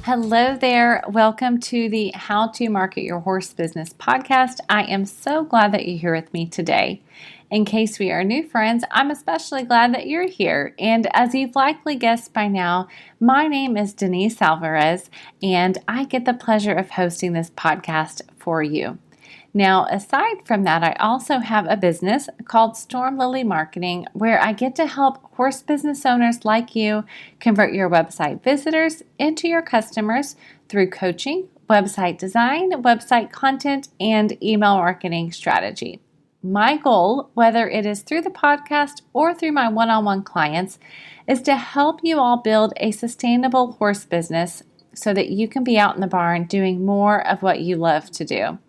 Hello there. Welcome to the How to Market Your Horse Business podcast. I am so glad that you're here with me today. In case we are new friends, I'm especially glad that you're here. And as you've likely guessed by now, my name is Denise Alvarez, and I get the pleasure of hosting this podcast for you. Now, aside from that, I also have a business called Storm Lily Marketing where I get to help horse business owners like you convert your website visitors into your customers through coaching, website design, website content, and email marketing strategy. My goal, whether it is through the podcast or through my one-on-one clients, is to help you all build a sustainable horse business so that you can be out in the barn doing more of what you love to do.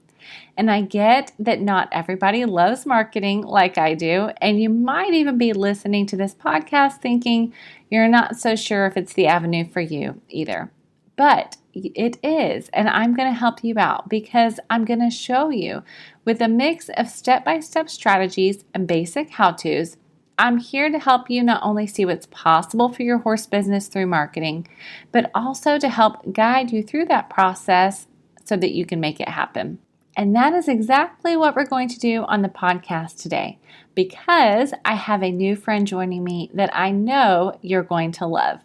And I get that not everybody loves marketing like I do, and you might even be listening to this podcast thinking you're not so sure if it's the avenue for you either. But it is, and I'm going to help you out because I'm going to show you with a mix of step-by-step strategies and basic how-tos. I'm here to help you not only see what's possible for your horse business through marketing, but also to help guide you through that process so that you can make it happen. And that is exactly what we're going to do on the podcast today, because I have a new friend joining me that I know you're going to love.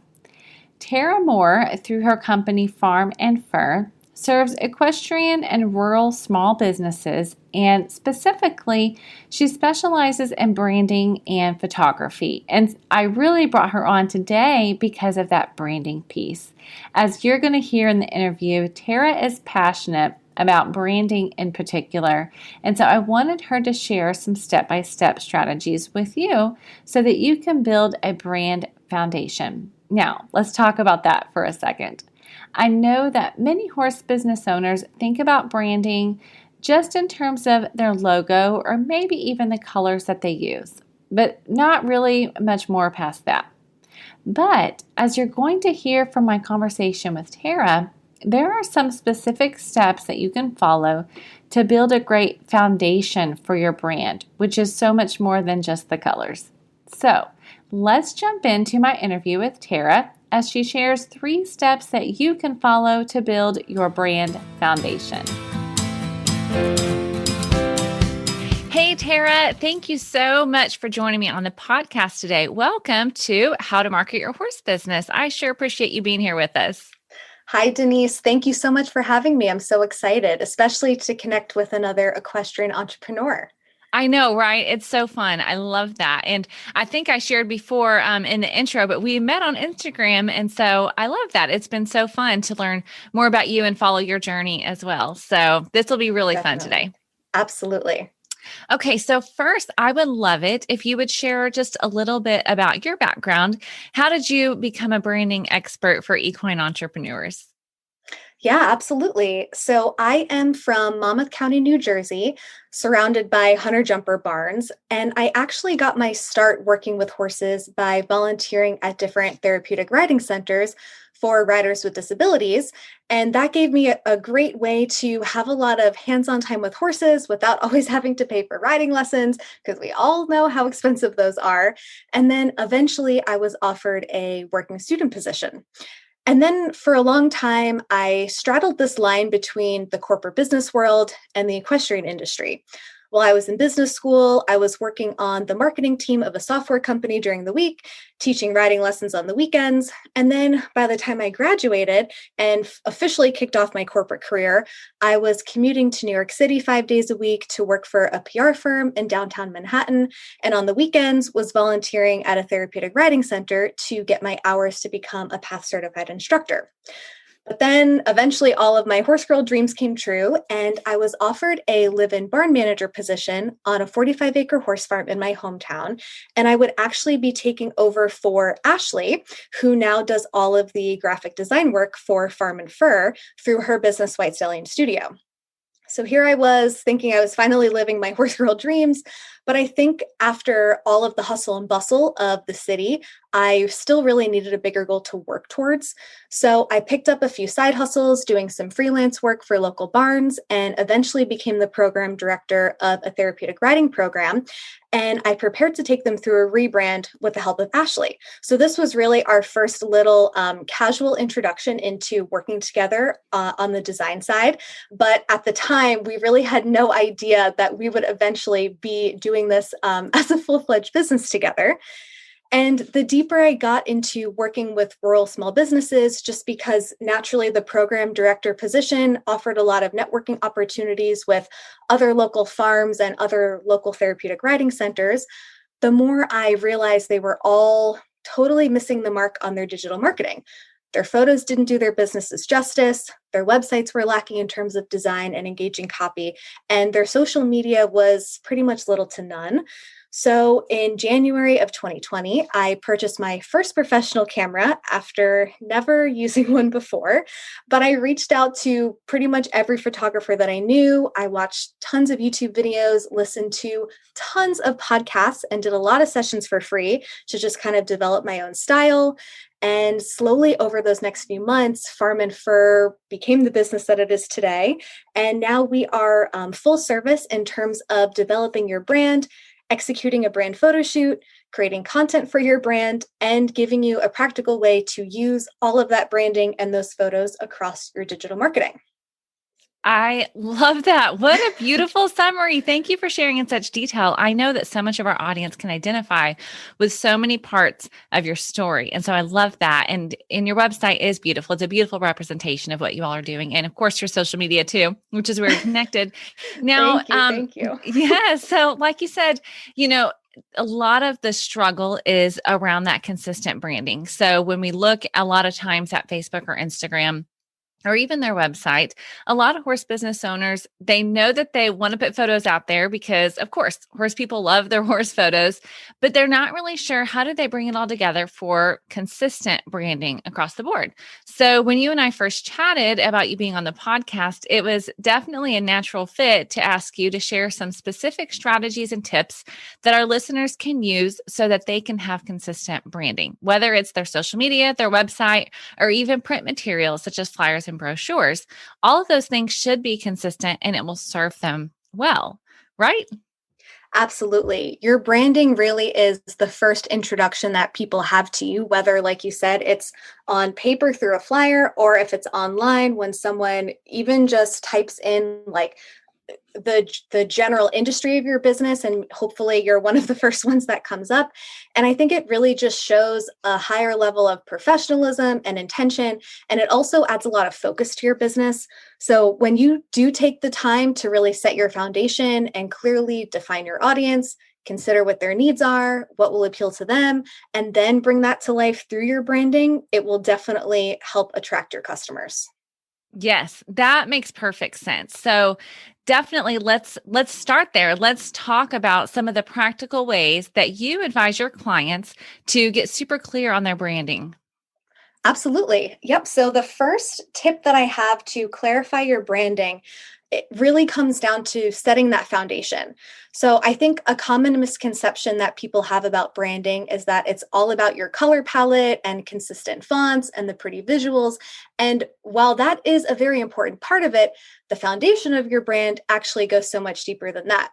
Tara Moore, through her company Farm and Fur, serves equestrian and rural small businesses, and specifically, she specializes in branding and photography. And I really brought her on today because of that branding piece. As you're going to hear in the interview, Tara is passionate about branding in particular. And so I wanted her to share some step-by-step strategies with you so that you can build a brand foundation. Now, let's talk about that for a second. I know that many horse business owners think about branding just in terms of their logo or maybe even the colors that they use, but not really much more past that. But as you're going to hear from my conversation with Tara, there are some specific steps that you can follow to build a great foundation for your brand, which is so much more than just the colors. So let's jump into my interview with Tara as she shares 3 steps that you can follow to build your brand foundation. Hey, Tara, thank you so much for joining me on the podcast today. Welcome to How to Market Your Horse Business. I sure appreciate you being here with us. Hi, Denise. Thank you so much for having me. I'm so excited, especially to connect with another equestrian entrepreneur. I know, right? It's so fun. I love that. And I think I shared before in the intro, but we met on Instagram. And so I love that. It's been so fun to learn more about you and follow your journey as well. So this will be really fun today. Absolutely. Okay, so first, I would love it if you would share just a little bit about your background. How did you become a branding expert for equine entrepreneurs? Yeah, absolutely. So I am from Monmouth County, New Jersey, surrounded by hunter jumper barns. And I actually got my start working with horses by volunteering at different therapeutic riding centers for riders with disabilities. And that gave me a great way to have a lot of hands-on time with horses without always having to pay for riding lessons, because we all know how expensive those are. And then eventually I was offered a working student position. And then for a long time, I straddled this line between the corporate business world and the equestrian industry. While I was in business school, I was working on the marketing team of a software company during the week, teaching riding lessons on the weekends. And then by the time I graduated and officially kicked off my corporate career, I was commuting to New York City 5 days a week to work for a PR firm in downtown Manhattan. And on the weekends was volunteering at a therapeutic riding center to get my hours to become a PATH certified instructor. But then eventually all of my horse girl dreams came true, and I was offered a live-in barn manager position on a 45-acre horse farm in my hometown. And I would actually be taking over for Ashley, who now does all of the graphic design work for Farm and Fur through her business White Stallion Studio. So here I was thinking I was finally living my horse girl dreams, But I think after all of the hustle and bustle of the city, I still really needed a bigger goal to work towards. So I picked up a few side hustles, doing some freelance work for local barns, and eventually became the program director of a therapeutic riding program. And I prepared to take them through a rebrand with the help of Ashley. So this was really our first little casual introduction into working together on the design side. But at the time, we really had no idea that we would eventually be doing this as a full-fledged business together. And the deeper I got into working with rural small businesses, just because naturally the program director position offered a lot of networking opportunities with other local farms and other local therapeutic riding centers, the more I realized they were all totally missing the mark on their digital marketing. Their photos didn't do their businesses justice. Their websites were lacking in terms of design and engaging copy, and their social media was pretty much little to none. So in January of 2020, I purchased my first professional camera after never using one before. But I reached out to pretty much every photographer that I knew. I watched tons of YouTube videos, listened to tons of podcasts, and did a lot of sessions for free to just kind of develop my own style. And slowly over those next few months, Farm and Fur became the business that it is today. And now we are full service in terms of developing your brand, executing a brand photo shoot, creating content for your brand, and giving you a practical way to use all of that branding and those photos across your digital marketing. I love that. What a beautiful summary. Thank you for sharing in such detail. I know that so much of our audience can identify with so many parts of your story. And so I love that. And your website is beautiful. It's a beautiful representation of what you all are doing. And of course, your social media too, which is where you're connected. Now, Thank you. yeah. So like you said, a lot of the struggle is around that consistent branding. So when we look a lot of times at Facebook or Instagram, or even their website, a lot of horse business owners, they know that they want to put photos out there because, of course, horse people love their horse photos, but they're not really sure how do they bring it all together for consistent branding across the board. So when you and I first chatted about you being on the podcast, it was definitely a natural fit to ask you to share some specific strategies and tips that our listeners can use so that they can have consistent branding, whether it's their social media, their website, or even print materials such as flyers and brochures. All of those things should be consistent and it will serve them well, right? Absolutely. Your branding really is the first introduction that people have to you, whether, like you said, it's on paper through a flyer or if it's online when someone even just types in like the general industry of your business, and hopefully you're one of the first ones that comes up. And I think it really just shows a higher level of professionalism and intention, and it also adds a lot of focus to your business. So when you do take the time to really set your foundation and clearly define your audience, consider what their needs are, what will appeal to them, and then bring that to life through your branding, it will definitely help attract your customers. Yes, that makes perfect sense. So definitely let's start there. Let's talk about some of the practical ways that you advise your clients to get super clear on their branding. Absolutely. Yep. So the first tip that I have to clarify your branding, it really comes down to setting that foundation. So I think a common misconception that people have about branding is that it's all about your color palette and consistent fonts and the pretty visuals. And while that is a very important part of it, the foundation of your brand actually goes so much deeper than that.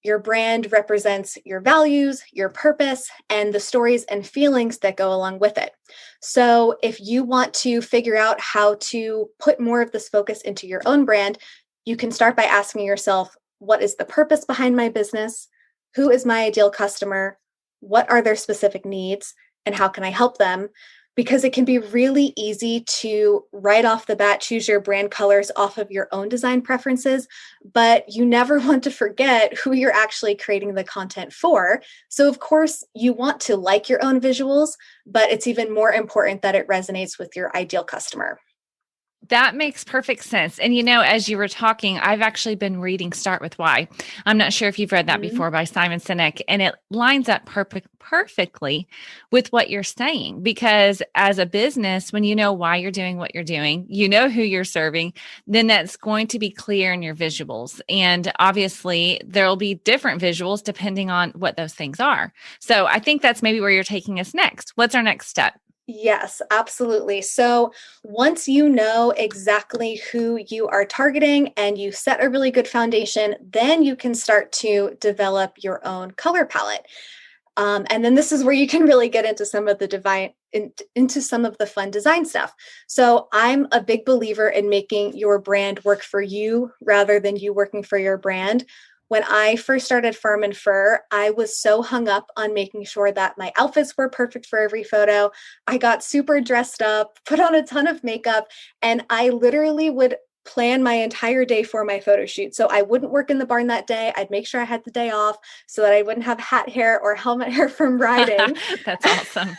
Your brand represents your values, your purpose, and the stories and feelings that go along with it. So if you want to figure out how to put more of this focus into your own brand, you can start by asking yourself, what is the purpose behind my business? Who is my ideal customer? What are their specific needs? And how can I help them? Because it can be really easy to right off the bat choose your brand colors off of your own design preferences, but you never want to forget who you're actually creating the content for. So of course, you want to like your own visuals, but it's even more important that it resonates with your ideal customer. That makes perfect sense. And as you were talking, I've actually been reading Start With Why. I'm not sure if you've read that Mhm. before by Simon Sinek, and it lines up perfectly with what you're saying. Because as a business, when you know why you're doing what you're doing, you know who you're serving, then that's going to be clear in your visuals. And obviously, there'll be different visuals depending on what those things are. So I think that's maybe where you're taking us next. What's our next step? Yes, absolutely. So once you know exactly who you are targeting and you set a really good foundation, then you can start to develop your own color palette. And then this is where you can really get into some of the into some of the fun design stuff. So I'm a big believer in making your brand work for you rather than you working for your brand. When I first started Farm and Fur, I was so hung up on making sure that my outfits were perfect for every photo. I got super dressed up, put on a ton of makeup, and I literally would plan my entire day for my photo shoot. So I wouldn't work in the barn that day. I'd make sure I had the day off so that I wouldn't have hat hair or helmet hair from riding. That's awesome.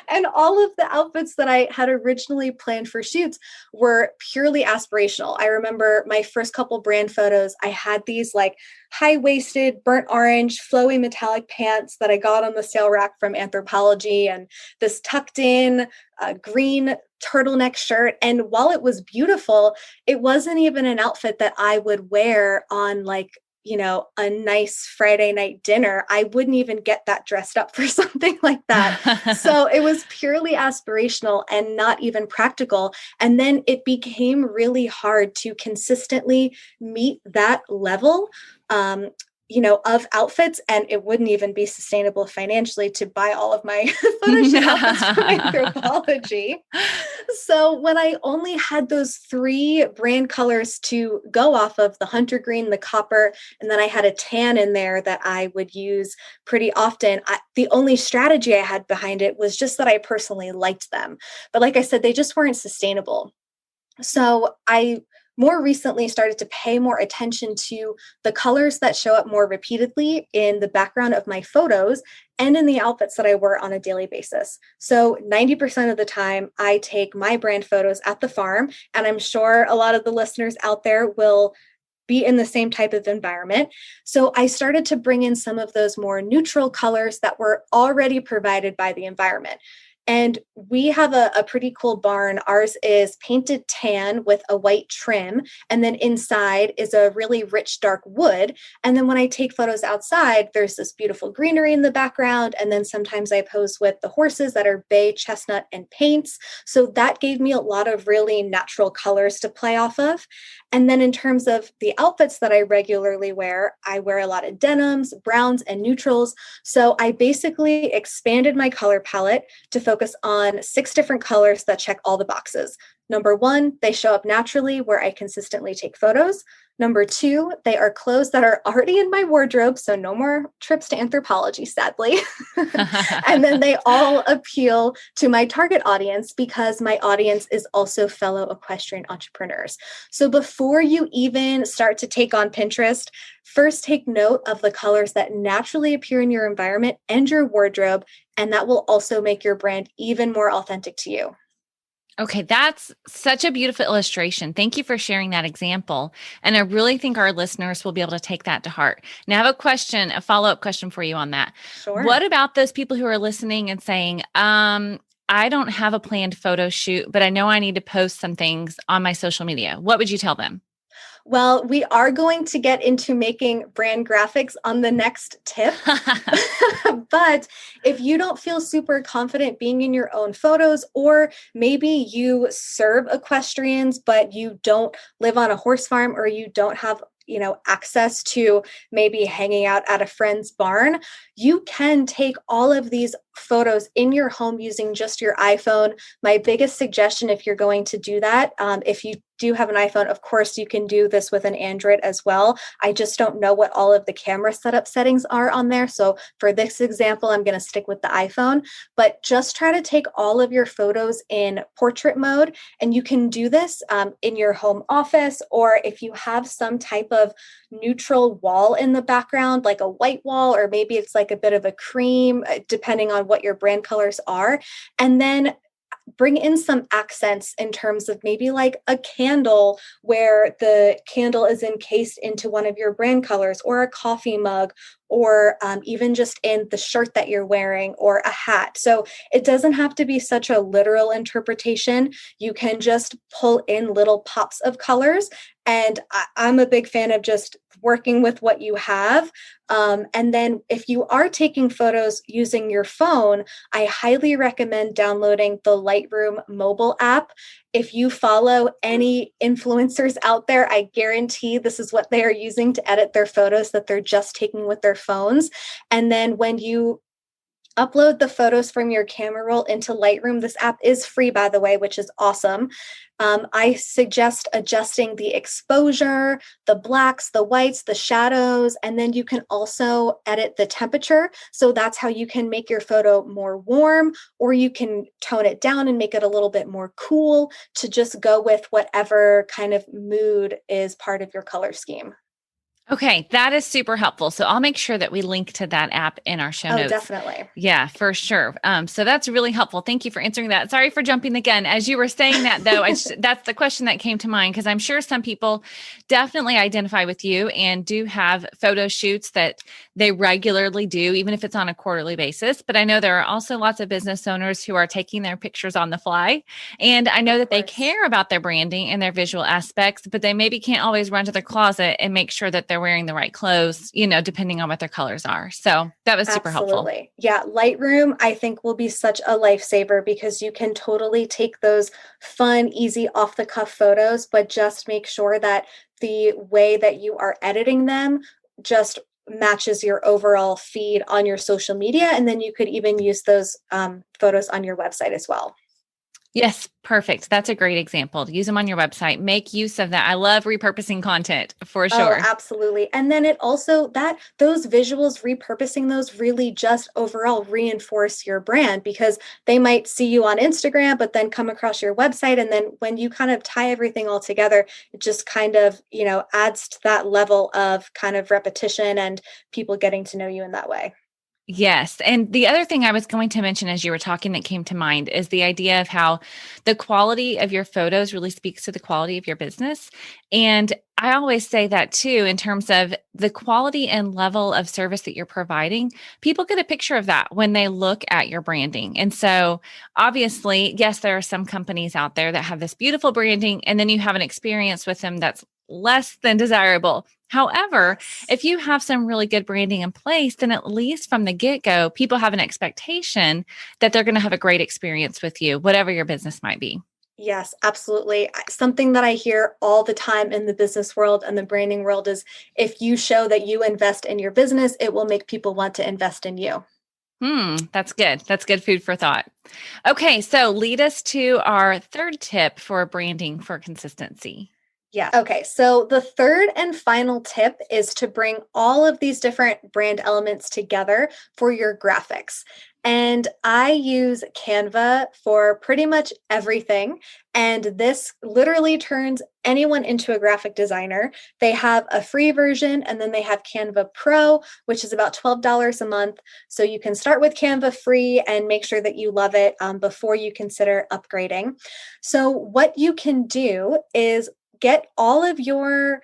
And all of the outfits that I had originally planned for shoots were purely aspirational. I remember my first couple brand photos, I had these like high-waisted, burnt orange, flowy metallic pants that I got on the sale rack from Anthropologie, and this tucked in green turtleneck shirt. And while it was beautiful, it wasn't even an outfit that I would wear on like a nice Friday night dinner. I wouldn't even get that dressed up for something like that. So it was purely aspirational and not even practical. And then it became really hard to consistently meet that level. Um, of outfits, and it wouldn't even be sustainable financially to buy all of my photo shoot outfits from Anthropologie. So when I only had those three brand colors to go off of, the hunter green, the copper, and then I had a tan in there that I would use pretty often, the only strategy I had behind it was just that I personally liked them. But like I said, they just weren't sustainable. So I more recently started to pay more attention to the colors that show up more repeatedly in the background of my photos and in the outfits that I wear on a daily basis. So 90% of the time, I take my brand photos at the farm, and I'm sure a lot of the listeners out there will be in the same type of environment. So I started to bring in some of those more neutral colors that were already provided by the environment. And we have a pretty cool barn. Ours is painted tan with a white trim. And then inside is a really rich dark wood. And then when I take photos outside, there's this beautiful greenery in the background. And then sometimes I pose with the horses that are bay, chestnut, and paints. So that gave me a lot of really natural colors to play off of. And then in terms of the outfits that I regularly wear, I wear a lot of denims, browns, and neutrals. So I basically expanded my color palette to focus on 6 different colors that check all the boxes. Number 1, they show up naturally where I consistently take photos. Number 2, they are clothes that are already in my wardrobe, so no more trips to Anthropologie, sadly. And then they all appeal to my target audience because my audience is also fellow equestrian entrepreneurs. So before you even start to take on Pinterest, first take note of the colors that naturally appear in your environment and your wardrobe, and that will also make your brand even more authentic to you. Okay, that's such a beautiful illustration. Thank you for sharing that example. And I really think our listeners will be able to take that to heart. Now, I have a follow-up question for you on that. Sure. What about those people who are listening and saying, I don't have a planned photo shoot, but I know I need to post some things on my social media. What would you tell them? Well, we are going to get into making brand graphics on the next tip. But if you don't feel super confident being in your own photos, or maybe you serve equestrians, but you don't live on a horse farm, or you don't have access to maybe hanging out at a friend's barn, you can take all of these photos in your home using just your iPhone. My biggest suggestion, if you're going to do that, if you do have an iPhone, of course, you can do this with an Android as well. I just don't know what all of the camera setup settings are on there. So for this example, I'm going to stick with the iPhone, but just try to take all of your photos in portrait mode. And you can do this in your home office, or if you have some type of neutral wall in the background, like a white wall, or maybe it's like a bit of a cream, depending on what your brand colors are. And then bring in some accents in terms of maybe like a candle where the candle is encased into one of your brand colors, or a coffee mug, or even just in the shirt that you're wearing, or a hat. So it doesn't have to be such a literal interpretation. You can just pull in little pops of colors. And I'm a big fan of just working with what you have. And then if you are taking photos using your phone, I highly recommend downloading the Lightroom mobile app. If you follow any influencers out there, I guarantee this is what they are using to edit their photos that they're just taking with their phones. And then when you upload the photos from your camera roll into Lightroom. This app is free, by the way, which is awesome. I suggest adjusting the exposure, the blacks, the whites, the shadows, and then you can also edit the temperature. So that's how you can make your photo more warm, or you can tone it down and make it a little bit more cool to just go with whatever kind of mood is part of your color scheme. Okay, that is super helpful. So I'll make sure that we link to that app in our show Oh, notes. definitely. Yeah, for sure. So that's really helpful. Thank you for answering that. Sorry for jumping the gun. As you were saying that, though, that's the question that came to mind, because I'm sure some people definitely identify with you and do have photo shoots that they regularly do, even if it's on a quarterly basis. But I know there are also lots of business owners who are taking their pictures on the fly. And I know that they care about their branding and their visual aspects, but they maybe can't always run to their closet and make sure that they're wearing the right clothes, depending on what their colors are. So that was super helpful. Absolutely. Yeah. Lightroom, I think, will be such a lifesaver because you can totally take those fun, easy, off the cuff photos, but just make sure that the way that you are editing them just matches your overall feed on your social media. And then you could even use those photos on your website as well. Yes, perfect. That's a great example. Use them on your website. Make use of that. I love repurposing content for Oh, sure. absolutely. And then it also that those visuals, repurposing those really just overall reinforce your brand because they might see you on Instagram, but then come across your website. And then when you kind of tie everything all together, it just kind of, adds to that level of kind of repetition and people getting to know you in that way. Yes. And the other thing I was going to mention as you were talking that came to mind is the idea of how the quality of your photos really speaks to the quality of your business. And I always say that too, in terms of the quality and level of service that you're providing. People get a picture of that when they look at your branding. And so obviously, yes, there are some companies out there that have this beautiful branding, and then you have an experience with them that's less than desirable. However, if you have some really good branding in place, then at least from the get-go, people have an expectation that they're going to have a great experience with you, whatever your business might be. Yes, absolutely. Something that I hear all the time in the business world and the branding world is if you show that you invest in your business, it will make people want to invest in you. That's good. That's good food for thought. Okay, so lead us to our third tip for branding for consistency. Yeah. Okay. So the third and final tip is to bring all of these different brand elements together for your graphics. And I use Canva for pretty much everything. And this literally turns anyone into a graphic designer. They have a free version and then they have Canva Pro, which is about $12 a month. So you can start with Canva free and make sure that you love it before you consider upgrading. So what you can do is get all of your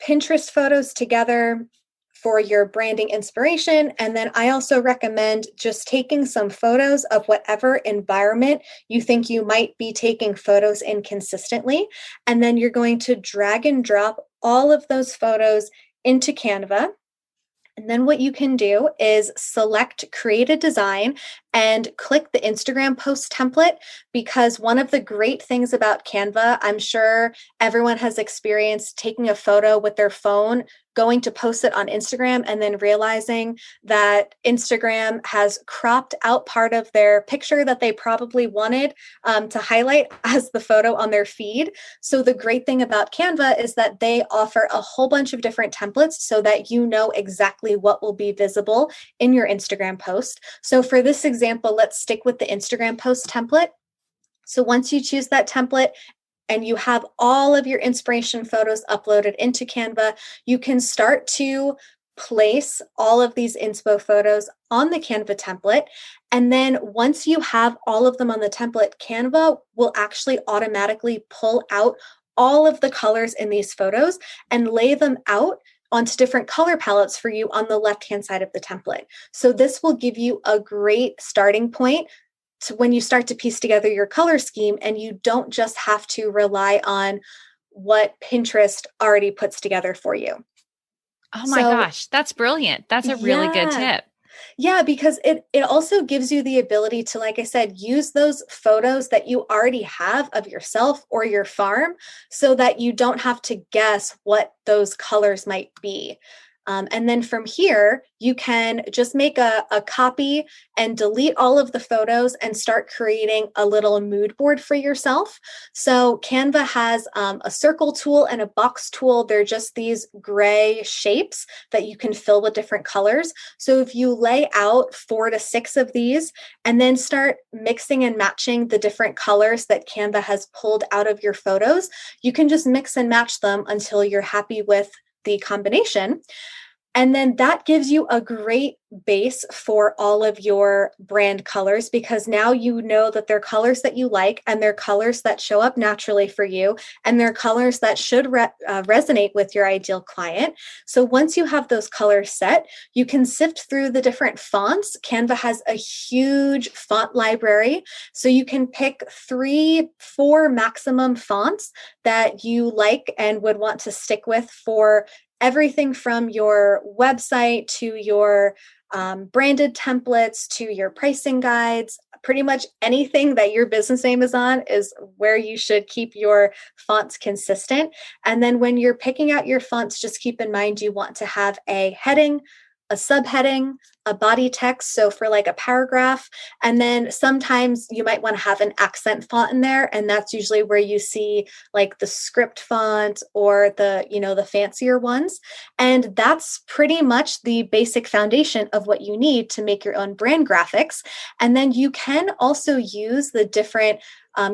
Pinterest photos together for your branding inspiration. And then I also recommend just taking some photos of whatever environment you think you might be taking photos in consistently. And then you're going to drag and drop all of those photos into Canva. And then what you can do is select create a design and click the Instagram post template because one of the great things about Canva, I'm sure everyone has experienced taking a photo with their phone, going to post it on Instagram and then realizing that Instagram has cropped out part of their picture that they probably wanted to highlight as the photo on their feed. So the great thing about Canva is that they offer a whole bunch of different templates so that you know exactly what will be visible in your Instagram post. So for this example, let's stick with the Instagram post template. So once you choose that template and you have all of your inspiration photos uploaded into Canva, you can start to place all of these inspo photos on the Canva template. And then once you have all of them on the template, Canva will actually automatically pull out all of the colors in these photos and lay them out onto different color palettes for you on the left-hand side of the template. So this will give you a great starting point to when you start to piece together your color scheme, and you don't just have to rely on what Pinterest already puts together for you. Oh my So gosh, that's brilliant. That's a really good yeah, tip. yeah, because it also gives you the ability to, like I said, use those photos that you already have of yourself or your farm so that you don't have to guess what those colors might be. And then from here, you can just make a copy and delete all of the photos and start creating a little mood board for yourself. So Canva has a circle tool and a box tool. They're just these gray shapes that you can fill with different colors. So if you lay out 4 to 6 of these and then start mixing and matching the different colors that Canva has pulled out of your photos, you can just mix and match them until you're happy with the combination. And then that gives you a great base for all of your brand colors, because now you know that they're colors that you like and they're colors that show up naturally for you and they're colors that should resonate with your ideal client. So once you have those colors set, you can sift through the different fonts. Canva has a huge font library. So you can pick 3, 4 maximum fonts that you like and would want to stick with for everything from your website to your branded templates to your pricing guides. Pretty much anything that your business name is on is where you should keep your fonts consistent. And then when you're picking out your fonts, just keep in mind you want to have a heading, a subheading, a body text. So for like a paragraph, and then sometimes you might want to have an accent font in there. And that's usually where you see like the script font or the fancier ones. And that's pretty much the basic foundation of what you need to make your own brand graphics. And then you can also use the different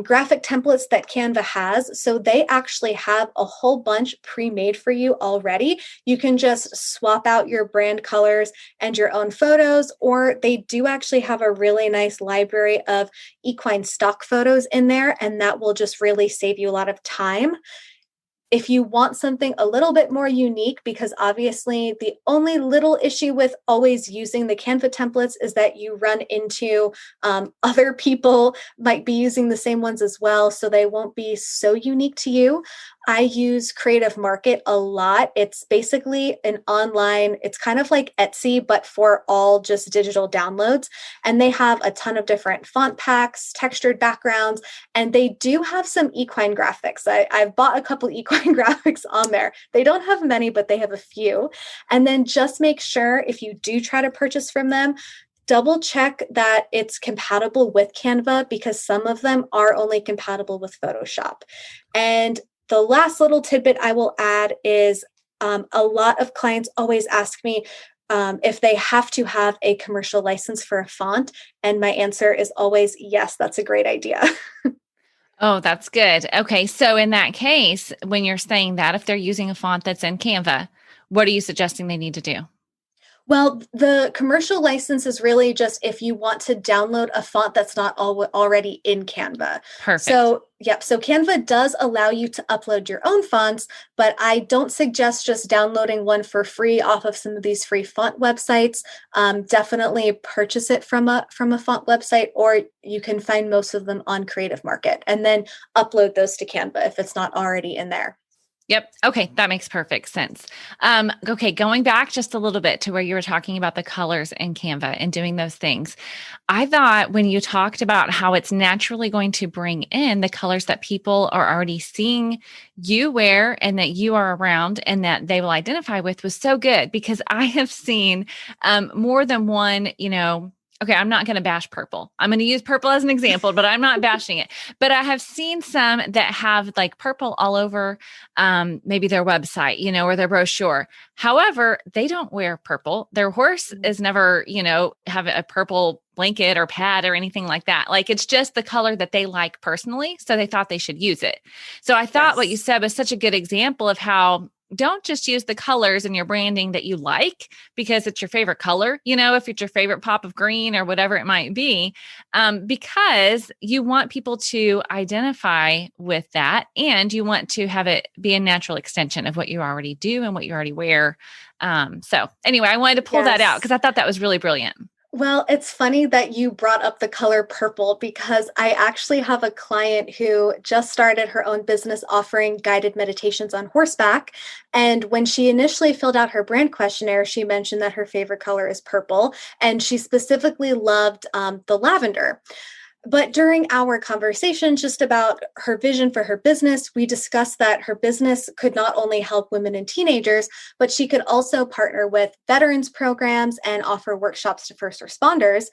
graphic templates that Canva has. So they actually have a whole bunch pre-made for you already. You can just swap out your brand colors and your own photos, or they do actually have a really nice library of equine stock photos in there, and that will just really save you a lot of time. If you want something a little bit more unique, because obviously the only little issue with always using the Canva templates is that you run into other people might be using the same ones as well, so they won't be so unique to you. I use Creative Market a lot. It's basically an online, it's kind of like Etsy, but for all just digital downloads. And they have a ton of different font packs, textured backgrounds, and they do have some equine graphics. I've bought a couple equine graphics on there. They don't have many, but they have a few. And then just make sure if you do try to purchase from them, double check that it's compatible with Canva, because some of them are only compatible with Photoshop. And the last little tidbit I will add is a lot of clients always ask me if they have to have a commercial license for a font. And my answer is always yes, that's a great idea. Oh, that's good. Okay. So in that case, when you're saying that, if they're using a font that's in Canva, what are you suggesting they need to do? Well, the commercial license is really just if you want to download a font that's not already in Canva. Perfect. So, yep. So Canva does allow you to upload your own fonts, but I don't suggest just downloading one for free off of some of these free font websites. Definitely purchase it from a font website, or you can find most of them on Creative Market and then upload those to Canva if it's not already in there. Yep. Okay. That makes perfect sense. Okay. Going back just a little bit to where you were talking about the colors in Canva and doing those things. I thought when you talked about how it's naturally going to bring in the colors that people are already seeing you wear and that you are around and that they will identify with was so good, because I have seen more than one, okay, I'm not going to bash purple. I'm going to use purple as an example, but I'm not bashing it. But I have seen some that have like purple all over maybe their website, or their brochure. However, they don't wear purple. Their horse is never, have a purple blanket or pad or anything like that. Like it's just the color that they like personally. So they thought they should use it. So I thought what you Yes. said was such a good example of how don't just use the colors in your branding that you like because it's your favorite color, if it's your favorite pop of green or whatever it might be, because you want people to identify with that and you want to have it be a natural extension of what you already do and what you already wear. So anyway, I wanted to pull that out Yes. because I thought that was really brilliant. Well, it's funny that you brought up the color purple because I actually have a client who just started her own business offering guided meditations on horseback. And when she initially filled out her brand questionnaire, she mentioned that her favorite color is purple. And she specifically loved the lavender. But during our conversation just about her vision for her business, we discussed that her business could not only help women and teenagers, but she could also partner with veterans programs and offer workshops to first responders.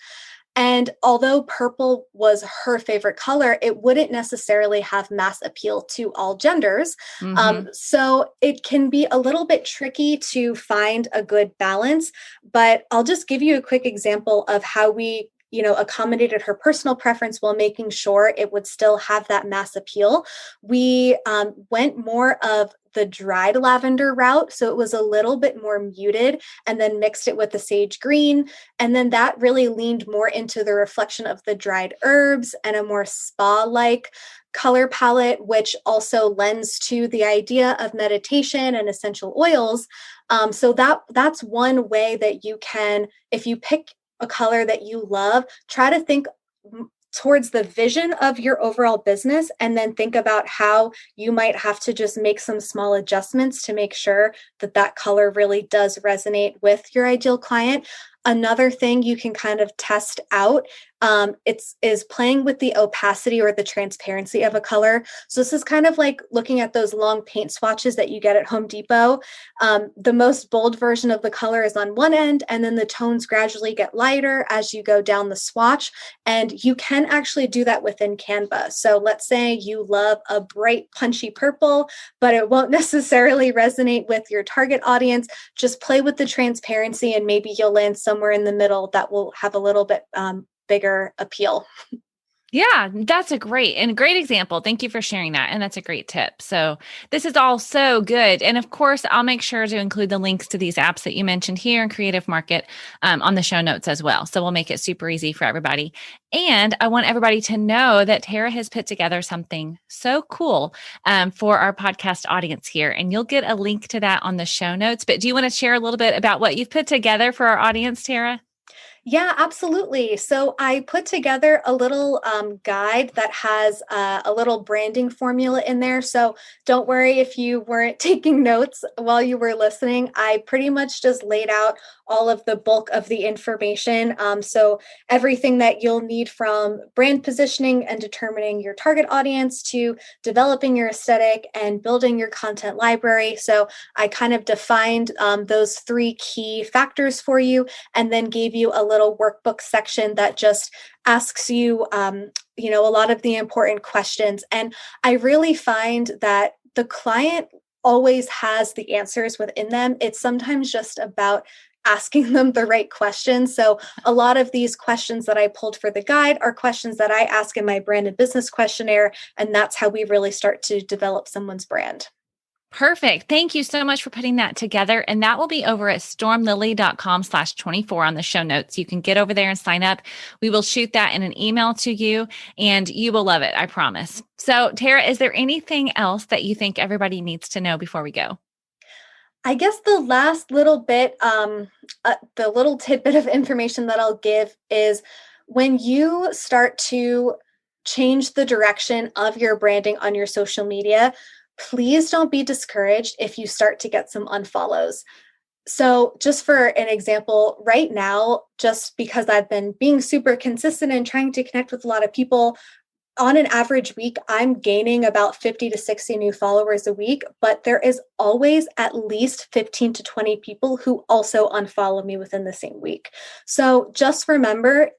And although purple was her favorite color, it wouldn't necessarily have mass appeal to all genders. Mm-hmm. So it can be a little bit tricky to find a good balance. But I'll just give you a quick example of how we accommodated her personal preference while making sure it would still have that mass appeal. We went more of the dried lavender route. So it was a little bit more muted and then mixed it with the sage green. And then that really leaned more into the reflection of the dried herbs and a more spa-like color palette, which also lends to the idea of meditation and essential oils. So that's one way that you can, if you pick a color that you love, try to think towards the vision of your overall business and then think about how you might have to just make some small adjustments to make sure that that color really does resonate with your ideal client. Another thing you can kind of test out is playing with the opacity or the transparency of a color. So this is kind of like looking at those long paint swatches that you get at Home Depot. The most bold version of the color is on one end, and then the tones gradually get lighter as you go down the swatch. And you can actually do that within Canva. So let's say you love a bright, punchy purple, but it won't necessarily resonate with your target audience. Just play with the transparency, and maybe you'll land somewhere in the middle that will have a little bit bigger appeal. Yeah, that's a great example. Thank you for sharing that. And that's a great tip. So this is all so good. And of course, I'll make sure to include the links to these apps that you mentioned here in Creative Market on the show notes as well. So we'll make it super easy for everybody. And I want everybody to know that Tara has put together something so cool for our podcast audience here. And you'll get a link to that on the show notes. But do you want to share a little bit about what you've put together for our audience, Tara? Yeah, absolutely. So I put together a little guide that has a little branding formula in there. So don't worry if you weren't taking notes while you were listening. I pretty much just laid out all of the bulk of the information. So everything that you'll need from brand positioning and determining your target audience to developing your aesthetic and building your content library. So I kind of defined those three key factors for you and then gave you a little workbook section that just asks you, a lot of the important questions. And I really find that the client always has the answers within them. It's sometimes just about asking them the right questions. So a lot of these questions that I pulled for the guide are questions that I ask in my brand and business questionnaire. And that's how we really start to develop someone's brand. Perfect. Thank you so much for putting that together. And that will be over at stormlily.com/24 on the show notes. You can get over there and sign up. We will shoot that in an email to you and you will love it. I promise. So Tara, is there anything else that you think everybody needs to know before we go? I guess the last little bit, the little tidbit of information that I'll give is when you start to change the direction of your branding on your social media, please don't be discouraged if you start to get some unfollows. So just for an example, right now, just because I've been being super consistent and trying to connect with a lot of people, on an average week, I'm gaining about 50 to 60 new followers a week, but there is always at least 15 to 20 people who also unfollow me within the same week. So just remember,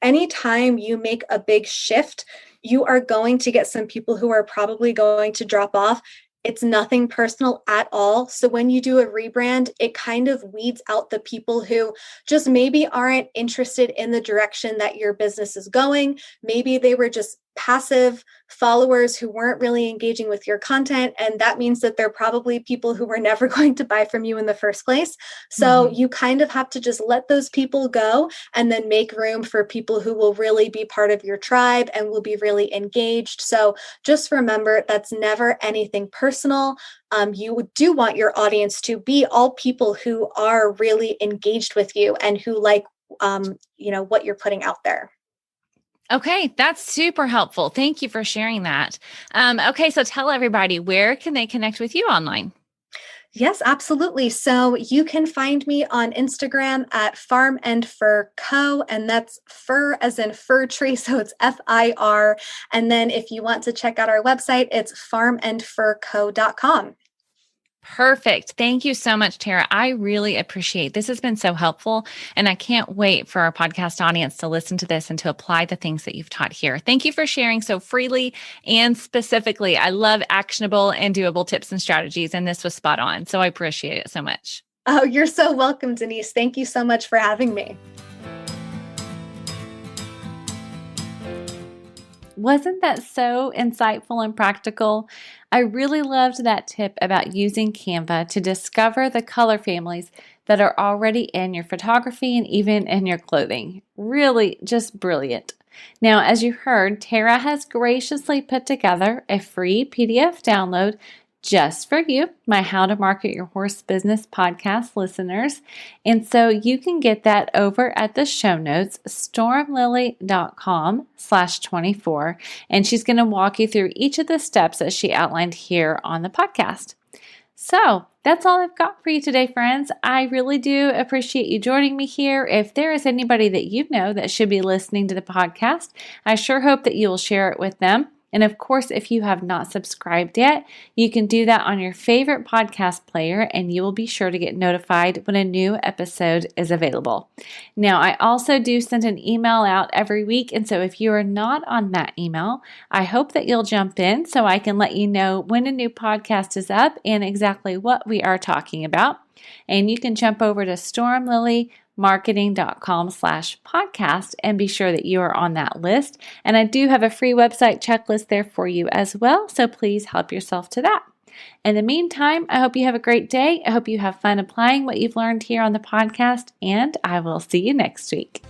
anytime you make a big shift, you are going to get some people who are probably going to drop off. It's nothing personal at all. So when you do a rebrand, it kind of weeds out the people who just maybe aren't interested in the direction that your business is going. Maybe they were just passive followers who weren't really engaging with your content. And that means that they're probably people who were never going to buy from you in the first place. So you kind of have to just let those people go and then make room for people who will really be part of your tribe and will be really engaged. So just remember, that's never anything personal. You do want your audience to be all people who are really engaged with you and who like, what you're putting out there. Okay, that's super helpful. Thank you for sharing that. Okay, so tell everybody, where can they connect with you online? Yes, absolutely. So you can find me on Instagram at Farm and Fur Co. And that's fur as in fir tree. So it's FIR. And then if you want to check out our website, it's farmandfurco.com. Perfect. Thank you so much, Tara. I really appreciate this. Has been so helpful. And I can't wait for our podcast audience to listen to this and to apply the things that you've taught here. Thank you for sharing so freely and specifically. I love actionable and doable tips and strategies, and this was spot on. So I appreciate it so much. Oh, you're so welcome, Denise. Thank you so much for having me. Wasn't that so insightful and practical? I really loved that tip about using Canva to discover the color families that are already in your photography and even in your clothing. Really just brilliant. Now, as you heard, Tara has graciously put together a free PDF download just for you, my How to Market Your Horse Business podcast listeners. And so you can get that over at the show notes, stormlily.com/24. And she's going to walk you through each of the steps that she outlined here on the podcast. So that's all I've got for you today, friends. I really do appreciate you joining me here. If there is anybody that you know that should be listening to the podcast, I sure hope that you will share it with them. And of course, if you have not subscribed yet, you can do that on your favorite podcast player, and you will be sure to get notified when a new episode is available. Now, I also do send an email out every week, and so if you are not on that email, I hope that you'll jump in so I can let you know when a new podcast is up and exactly what we are talking about. And you can jump over to stormlilymarketing.com/podcast and be sure that you are on that list. And I do have a free website checklist there for you as well, so please help yourself to that. In the meantime, I hope you have a great day. I hope you have fun applying what you've learned here on the podcast, and I will see you next week.